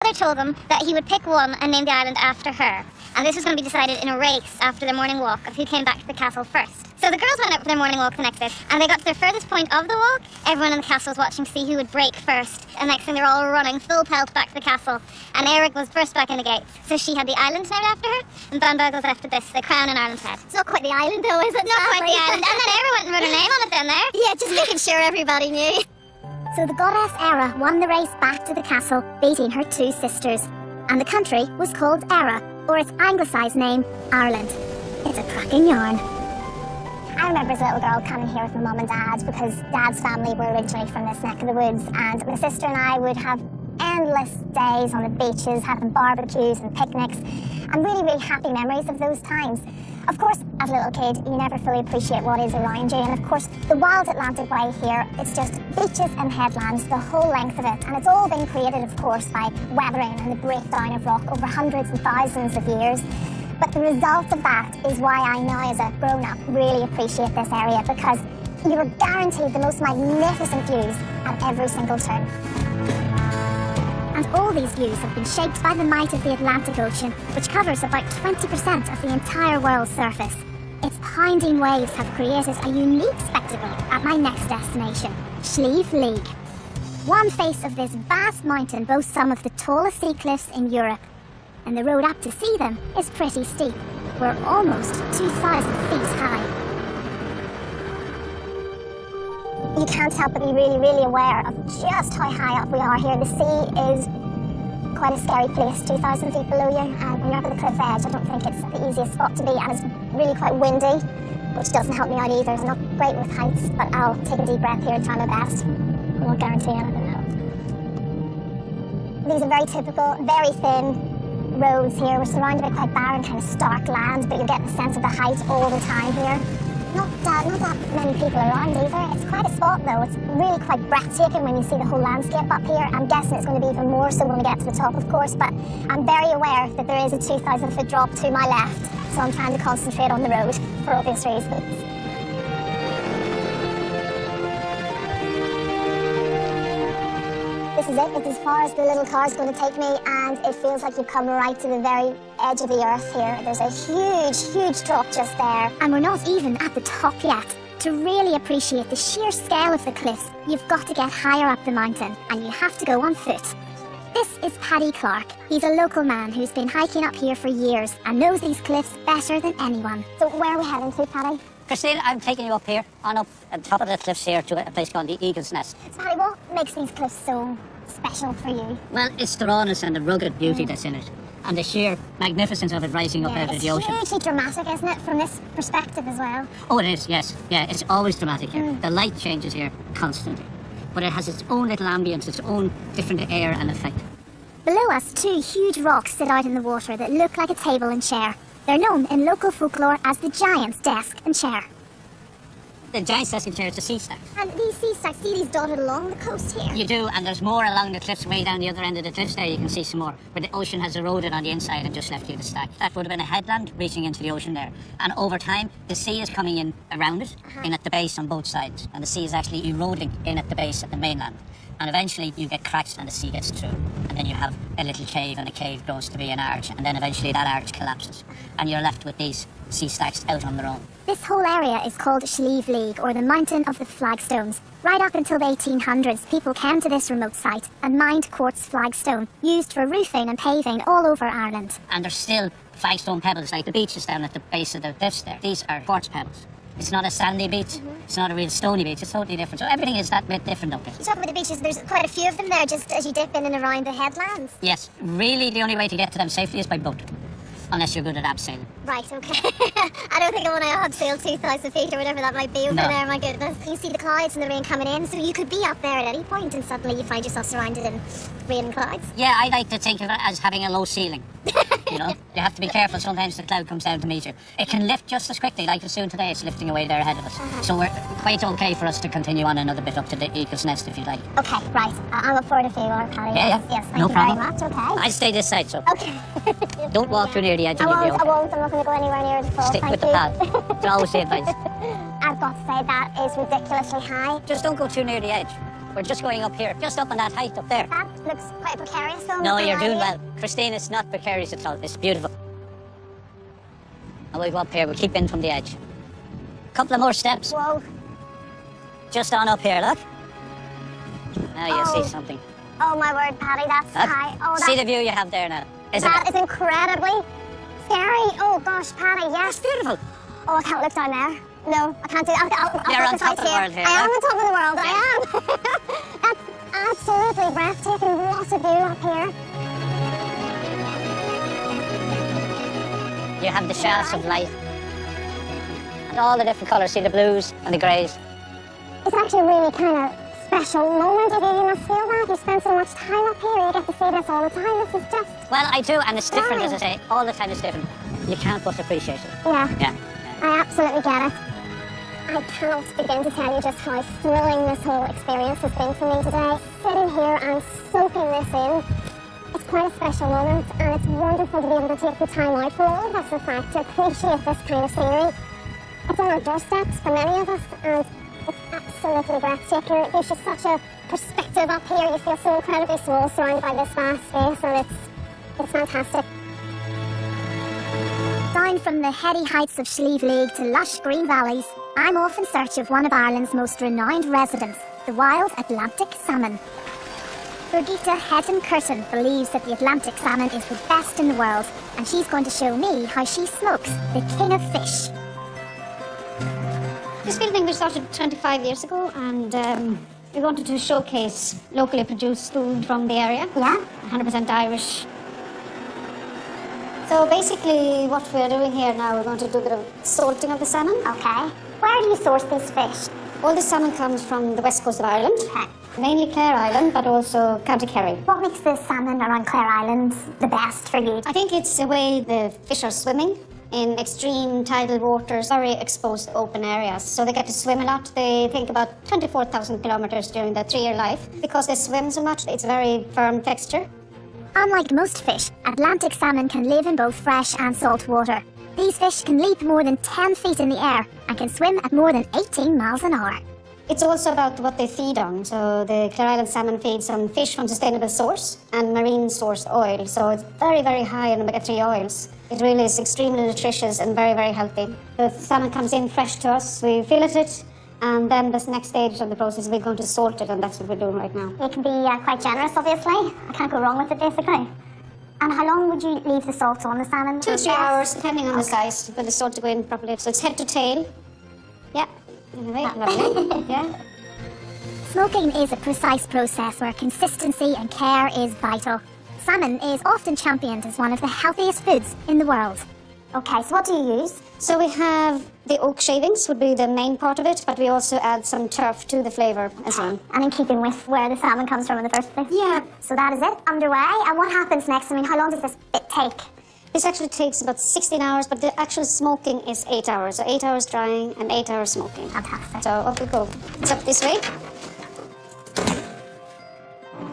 Father told them that he would pick one and name the island after her. And this was going to be decided in a race after their morning walk of who came back to the castle first. So the girls went out for their morning walk the next day, and they got to their furthest point of the walk. Everyone in the castle was watching to see who would break first. And next thing, they were all running full pelt back to the castle. And Eireg was first back in the gates. So she had the island named after her, and Banbag was left with this, the crown and Ireland's head. It's not quite the island though, is it? Not quite the island. And then Eireg went and wrote her name on it down there. Yeah, just making sure everybody knew. So the goddess Era won the race back to the castle, beating her two sisters. And the country was called Era, or its anglicised name, Ireland. It's a cracking yarn. I remember as a little girl coming here with my mum and dad because dad's family were originally from this neck of the woods, and my sister and I would have endless days on the beaches having barbecues and picnics and really, really happy memories of those times. Of course, as a little kid, you never fully appreciate what is around you, and of course, the wild Atlantic way here, it's just beaches and headlands the whole length of it, and it's all been created, of course, by weathering and the breakdown of rock over hundreds and thousands of years. But the result of that is why I now, as a grown-up, really appreciate this area, because you are guaranteed the most magnificent views at every single turn. And all these views have been shaped by the might of the Atlantic Ocean, which covers about 20% of the entire world's surface. Its pounding waves have created a unique spectacle at my next destination, Slieve League. One face of this vast mountain boasts some of the tallest sea cliffs in Europe, and the road up to see them is pretty steep. We're almost 2,000 feet high. You can't help but be really, really aware of just how high up we are here. The sea is quite a scary place, 2,000 feet below you, and when you're up at the cliff edge, I don't think it's the easiest spot to be, and it's really quite windy, which doesn't help me out either. I'm not great with heights, but I'll take a deep breath here and try my best. I won't guarantee anything though. These are very typical, very thin roads here. We're surrounded by quite barren, kind of stark land, but you're getting a sense of the height all the time here. Not that many people around either. It's quite a spot though. It's really quite breathtaking when you see the whole landscape up here. I'm guessing it's going to be even more so when we get to the top, of course, but I'm very aware that there is a 2,000 foot drop to my left, so I'm trying to concentrate on the road for obvious reasons. This is it. It's as far as the little car's going to take me, and it feels like you've come right to the very edge of the earth here. There's a huge, huge drop just there. And we're not even at the top yet. To really appreciate the sheer scale of the cliffs, you've got to get higher up the mountain, and you have to go on foot. This is Paddy Clark. He's a local man who's been hiking up here for years and knows these cliffs better than anyone. So where are we heading to, Paddy? Christine, I'm taking you up here, on up at the top of the cliffs here to a place called the Eagle's Nest. So Paddy, what makes these cliffs so special for you? Well, it's the rawness and the rugged beauty that's in it, and the sheer magnificence of it rising up out of the ocean. It's hugely dramatic, isn't it, from this perspective as well? Oh, it is, yes. Yeah, it's always dramatic here. The light changes here constantly, but it has its own little ambience, its own different air and effect. Below us, two huge rocks sit out in the water that look like a table and chair. They're known in local folklore as the Giant's Desk and Chair. The Giant's Desk and Chair is the sea stacks. And these sea stacks, see these dotted along the coast here? You do, and there's more along the cliffs way down the other end of the cliffs there. You can see some more, where the ocean has eroded on the inside and just left you the stack. That would have been a headland reaching into the ocean there. And over time, the sea is coming in around it, in at the base on both sides. And the sea is actually eroding in at the base at the mainland. And eventually you get cracks and the sea gets through. And then you have a little cave, and a cave grows to be an arch. And then eventually that arch collapses. And you're left with these sea stacks out on their own. This whole area is called Slieve League, or the Mountain of the Flagstones. Right up until the 1800s, people came to this remote site and mined quartz flagstone, used for roofing and paving all over Ireland. And there's still flagstone pebbles, like the beaches down at the base of the cliffs there. These are quartz pebbles. It's not a sandy beach, it's not a real stony beach, it's totally different. So everything is that bit different up there. You talk about the beaches, there's quite a few of them there just as you dip in and around the headlands. Yes, really the only way to get to them safely is by boat. Unless you're good at abseiling. Right, okay. I don't think I want to abseil 2,000 feet or whatever that might be over there, my goodness. You see the clouds and the rain coming in, so you could be up there at any point and suddenly you find yourself surrounded in rain and clouds. Yeah, I like to think of it as having a low ceiling. You know, you have to be careful. Sometimes the cloud comes down to meet you. It can lift just as quickly, like it's doing today. It's lifting away there ahead of us. So we're quite okay for us to continue on another bit up to the Eagle's Nest if you like. Okay, right. I'm up for it if you are, Paddy. Yeah. Yes, thank No you problem. very much. Okay. I'll stay this side, so Okay. don't walk too near the edge I of the won't. I'm not going to go anywhere near the fall. Stick Thank with the you. path. It's always the advice. I've got to say that is ridiculously high. Just don't go too near the edge. We're just going up here, just up on that height up there. That looks quite precarious though. No, nothing you're like doing it. well. Christine, it's not precarious at all. It's beautiful. And we'll go up here. We'll keep in from the edge. Couple of more steps. Whoa. Just on up here, look. Now you Oh. see something. Oh my word, Paddy, that's Look. high. Oh, See the view you have there now. that is incredibly scary. Oh gosh, Paddy, yes. It's beautiful. Oh, I can't look down there. No, I can't do that. I'll You're put on the top sight of the world here, I am huh? on top of the world, I am. That's absolutely breathtaking. What a view up here. You have the shafts of light. And all the different colours. See the blues and the greys. It's actually a really kind of special moment. You must feel that. You spend so much time up here. You get to see this all the time. This is just, Well, I do, and it's different, as I say. All the time it's different. You can't but appreciate it. yeah. Yeah. I absolutely get it. I can't begin to tell you just how thrilling this whole experience has been for me today. Sitting here and soaking this in, it's quite a special moment, and it's wonderful to be able to take the time out for all of us, in fact, to appreciate this kind of scenery. It's on our doorsteps for many of us, and it's absolutely breathtaking. It gives you such a perspective up here. You feel so incredibly small surrounded by this vast space, and it's fantastic. Down from the heady heights of Slieve League to lush green valleys, I'm off in search of one of Ireland's most renowned residents, the wild Atlantic salmon. Birgitta Hedden Curtin believes that the Atlantic salmon is the best in the world, and she's going to show me how she smokes the king of fish. This building we started 25 years ago, and we wanted to showcase locally produced food from the area. Yeah? 100% Irish. So basically what we're doing here now, we're going to do a bit of salting of the salmon. Okay. Where do you source this fish? All the salmon comes from the west coast of Ireland, Okay. mainly Clare Island, but also County Kerry. What makes the salmon around Clare Island the best for you? I think it's the way the fish are swimming in extreme tidal waters, very exposed open areas. So they get to swim a lot. They think about 24,000 kilometers during their 3-year life. Because they swim so much, it's very firm texture. Unlike most fish, Atlantic salmon can live in both fresh and salt water. These fish can leap more than 10 feet in the air and can swim at more than 18 miles an hour. It's also about what they feed on. So the Clare Island salmon feeds on fish from sustainable source and marine sourced oil. So it's very, very high in omega-3 oils. It really is extremely nutritious and very, very healthy. The salmon comes in fresh to us, we fillet it, and then this next stage of the process, we're going to salt it, and that's what we're doing right now. It can be quite generous, obviously. I can't go wrong with it, basically. And how long would you leave the salt on the salmon? 2 to 3 hours, depending on the size, for the salt to go in properly. So it's head to tail. Yeah. Anyway, lovely. Yeah. Smoking is a precise process where consistency and care is vital. Salmon is often championed as one of the healthiest foods in the world. Okay, so what do you use? So we have the oak shavings would be the main part of it, but we also add some turf to the flavour as well. And in keeping with where the salmon comes from in the first place? Yeah. So that is it, underway. And what happens next? I mean, how long does this bit take? This actually takes about 16 hours, but the actual smoking is 8 hours. So 8 hours drying and 8 hours smoking. Fantastic. So off we go. It's up this way.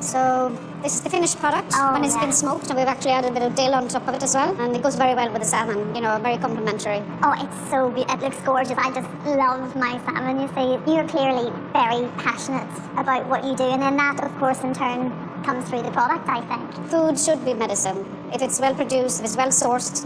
So this is the finished product when it's been smoked, and we've actually added a bit of dill on top of it as well, and it goes very well with the salmon. You know, very complimentary. Oh, it's so it looks gorgeous. I just love my salmon, you see. You're clearly very passionate about what you do, and then that, of course, in turn comes through the product, I think. Food should be medicine. If it's well produced, if it's well sourced,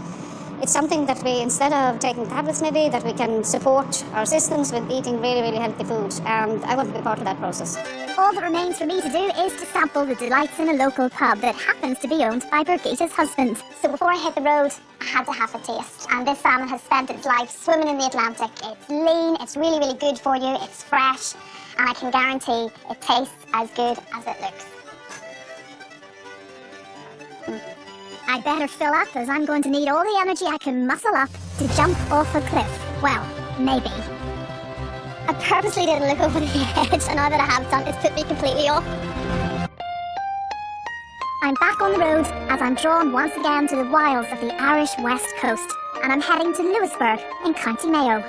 it's something that we, instead of taking tablets maybe, that we can support our systems with eating really, really healthy food. And I want to be part of that process. All that remains for me to do is to sample the delights in a local pub that happens to be owned by Birgitta's husband. So before I hit the road, I had to have a taste. And this salmon has spent its life swimming in the Atlantic. It's lean, it's really, really good for you, it's fresh, and I can guarantee it tastes as good as it looks. I'd better fill up, as I'm going to need all the energy I can muscle up to jump off a cliff. Well, maybe. I purposely didn't look over the edge, and now that I have done, it's put me completely off. I'm back on the road as I'm drawn once again to the wilds of the Irish West Coast, and I'm heading to Lewisburg in County Mayo.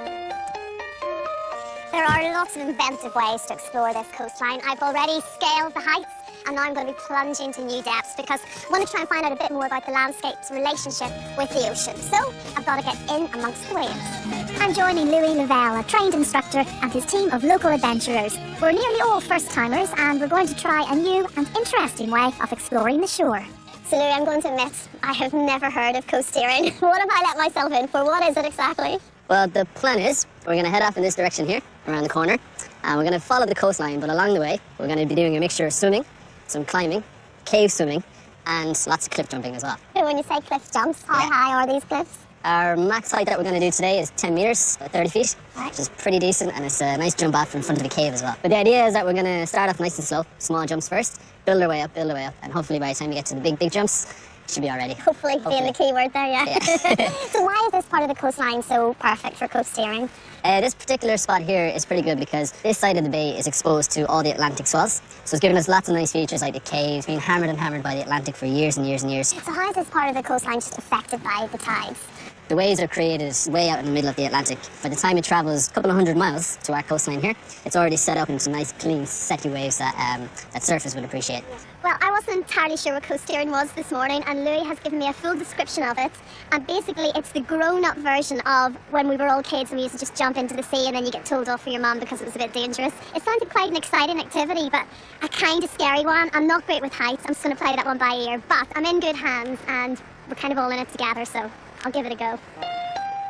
There are lots of inventive ways to explore this coastline. I've already scaled the heights and now I'm going to be plunging into new depths because I want to try and find out a bit more about the landscape's relationship with the ocean. So I've got to get in amongst the waves. I'm joining Louis Lavelle, a trained instructor, and his team of local adventurers. We're nearly all first-timers, and we're going to try a new and interesting way of exploring the shore. So Louis, I'm going to admit, I have never heard of coasteering. What have I let myself in for? What is it exactly? Well, the plan is we're going to head off in this direction here, around the corner, and we're going to follow the coastline, but along the way, we're going to be doing a mixture of swimming, some climbing, cave swimming, and lots of cliff jumping as well. When you say cliff jumps, how high are these cliffs? Our max height that we're going to do today is 10 metres, about 30 feet, which is pretty decent, and it's a nice jump off in front of the cave as well. But the idea is that we're going to start off nice and slow, small jumps first, build our way up, and hopefully by the time we get to the big jumps, it should be all ready. Hopefully being the key word there, yeah. So why is this part of the coastline so perfect for coasteering? This particular spot here is pretty good because this side of the bay is exposed to all the Atlantic swells. So it's given us lots of nice features like the caves, being hammered and hammered by the Atlantic for years and years and years. So how is this part of the coastline just affected by the tides? The waves are created way out in the middle of the Atlantic. By the time it travels a couple of 100 miles to our coastline here, it's already set up into nice, clean, setty waves that surfers would appreciate. Well, I wasn't entirely sure what coasteering was this morning, and Louis has given me a full description of it. And basically, it's the grown-up version of when we were all kids and we used to just jump into the sea and then you get told off for your mum because it was a bit dangerous. It sounded quite an exciting activity, but a kind of scary one. I'm not great with heights. I'm just going to play that one by ear, but I'm in good hands and we're kind of all in it together, so I'll give it a go.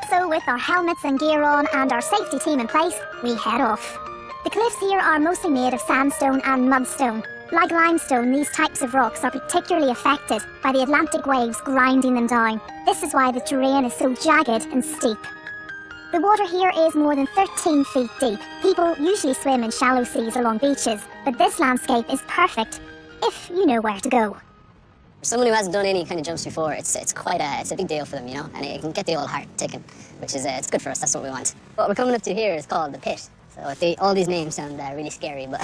So with our helmets and gear on and our safety team in place, we head off. The cliffs here are mostly made of sandstone and mudstone. Like limestone, these types of rocks are particularly affected by the Atlantic waves grinding them down. This is why the terrain is so jagged and steep. The water here is more than 13 feet deep. People usually swim in shallow seas along beaches, but this landscape is perfect if you know where to go. For someone who hasn't done any kind of jumps before, it's a big deal for them, you know, and it can get the old heart ticking, which is it's good for us. That's what we want. What we're coming up to here is called the Pit. So all these names sound really scary, but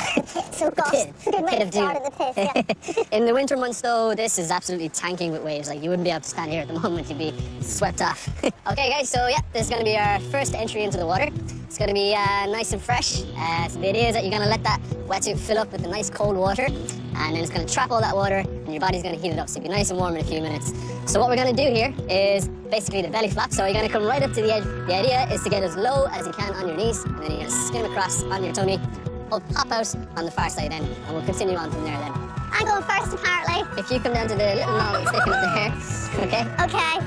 So gosh, it's a good way to start in the pit, yeah. In the winter months, though, this is absolutely tanking with waves. Like, you wouldn't be able to stand here at the moment. You'd be swept off. Okay, guys, so yeah, this is going to be our first entry into the water. It's going to be nice and fresh. So the idea is that you're going to let that wetsuit fill up with the nice cold water, and then it's going to trap all that water, and your body's going to heat it up, so you'll be nice and warm in a few minutes. So what we're going to do here is basically the belly flap. So you're going to come right up to the edge. The idea is to get as low as you can on your knees, and then you're going to skim across on your tummy, hop out on the far side then, and we'll continue on from there then. I'm going first, apparently. If you come down to the little knoll sticking up there, okay? Okay.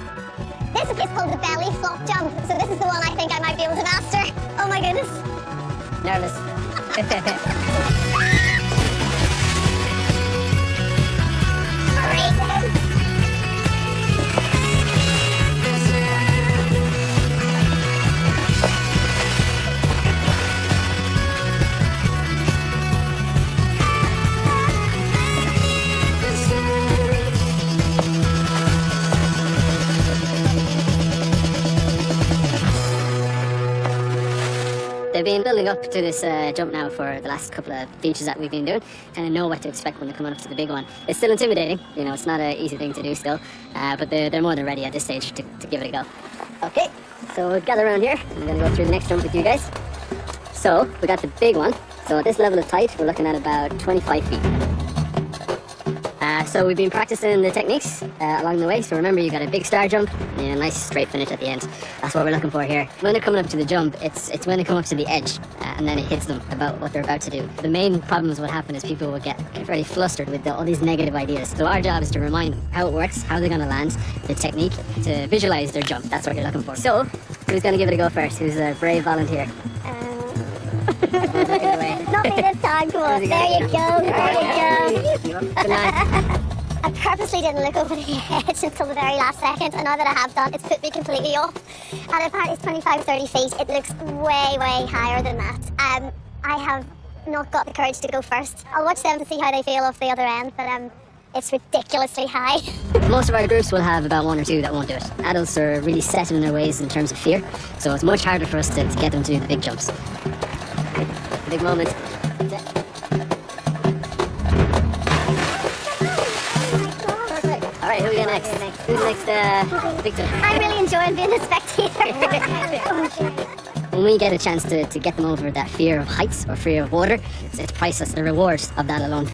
This is called the belly flop jump, so this is the one I think I might be able to master. Oh my goodness. Nervous. They've been building up to this jump now for the last couple of beaches that we've been doing. Kind of know what to expect when they're coming up to the big one. It's still intimidating, you know, it's not an easy thing to do still, but they're more than ready at this stage to give it a go. Okay, so we'll gather around here. I'm going to go through the next jump with you guys. So, we got the big one. So at this level of height, we're looking at about 25 feet. So we've been practicing the techniques along the way. So remember, you got a big star jump and a nice straight finish at the end. That's what we're looking for here. When they're coming up to the jump, it's when they come up to the edge and then it hits them about what they're about to do. The main problems what happen is people will get very flustered with all these negative ideas. So our job is to remind them how it works, how they're going to land, the technique, to visualize their jump. That's what you're looking for. So who's going to give it a go first? Who's a brave volunteer? Not me this time, come on. There you go, there you go. Good night. I purposely didn't look over the edge until the very last second, and now that I have done, it's put me completely off. And apparently it's 25-30 feet. It looks way, way higher than that. I have not got the courage to go first. I'll watch them to see how they feel off the other end, but it's ridiculously high. Most of our groups will have about one or two that won't do it. Adults are really set in their ways in terms of fear, so it's much harder for us to get them to do the big jumps. Big moment. Alright, who we got next? Who's next, Victor? I'm really enjoying being a spectator. When we get a chance to get them over that fear of heights or fear of water, it's priceless. The reward of that alone.